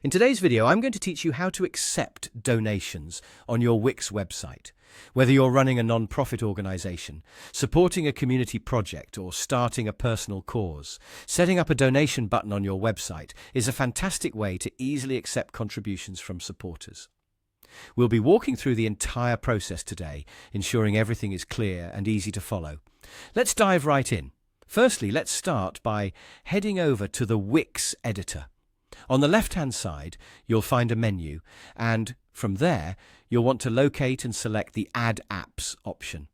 In today's video, I'm going to teach you how to accept donations on your Wix website. Whether you're running a non-profit organization, supporting a community project, or starting a personal cause, setting up a donation button on your website is a fantastic way to easily accept contributions from supporters. We'll be walking through the entire process today, ensuring everything is clear and easy to follow. Let's dive right in. Firstly, let's start by heading over to the Wix editor. On the left-hand side, you'll find a menu, and from there, you'll want to locate and select the Add Apps option.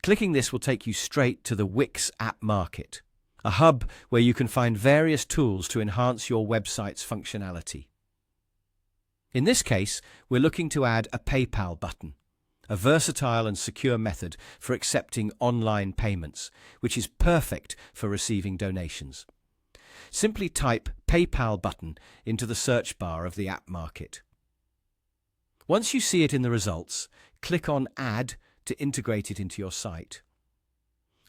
Clicking this will take you straight to the Wix App Market, a hub where you can find various tools to enhance your website's functionality. In this case, we're looking to add a PayPal button, a versatile and secure method for accepting online payments, which is perfect for receiving donations. Simply type PayPal button into the search bar of the App Market. Once you see it in the results, click on Add to integrate it into your site.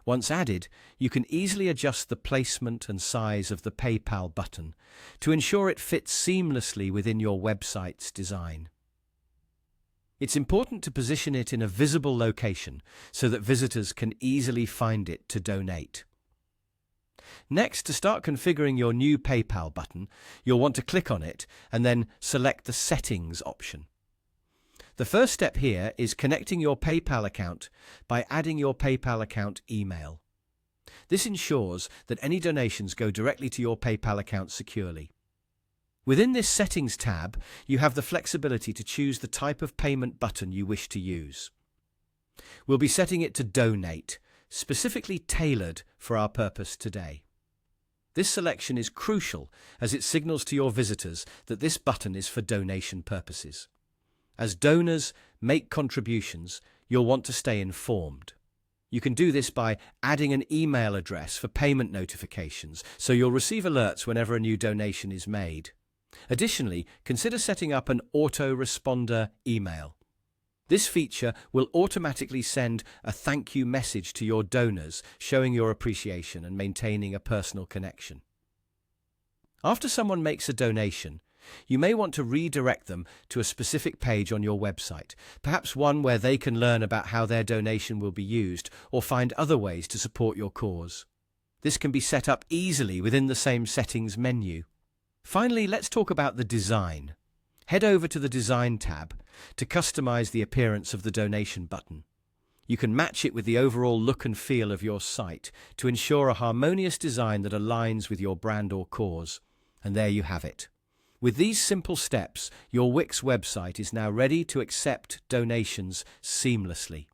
Once added, you can easily adjust the placement and size of the PayPal button to ensure it fits seamlessly within your website's design. It's important to position it in a visible location so that visitors can easily find it to donate. Next, to start configuring your new PayPal button, you'll want to click on it and then select the Settings option. The first step here is connecting your PayPal account by adding your PayPal account email. This ensures that any donations go directly to your PayPal account securely. Within this Settings tab, you have the flexibility to choose the type of payment button you wish to use. We'll be setting it to Donate, specifically tailored for our purpose today. This selection is crucial as it signals to your visitors that this button is for donation purposes. As donors make contributions, you'll want to stay informed. You can do this by adding an email address for payment notifications, so you'll receive alerts whenever a new donation is made. Additionally, consider setting up an autoresponder email. This feature will automatically send a thank you message to your donors, showing your appreciation and maintaining a personal connection. After someone makes a donation, you may want to redirect them to a specific page on your website, perhaps one where they can learn about how their donation will be used or find other ways to support your cause. This can be set up easily within the same Settings menu. Finally, let's talk about the design. Head over to the Design tab to customize the appearance of the donation button. You can match it with the overall look and feel of your site to ensure a harmonious design that aligns with your brand or cause. And there you have it. With these simple steps, your Wix website is now ready to accept donations seamlessly.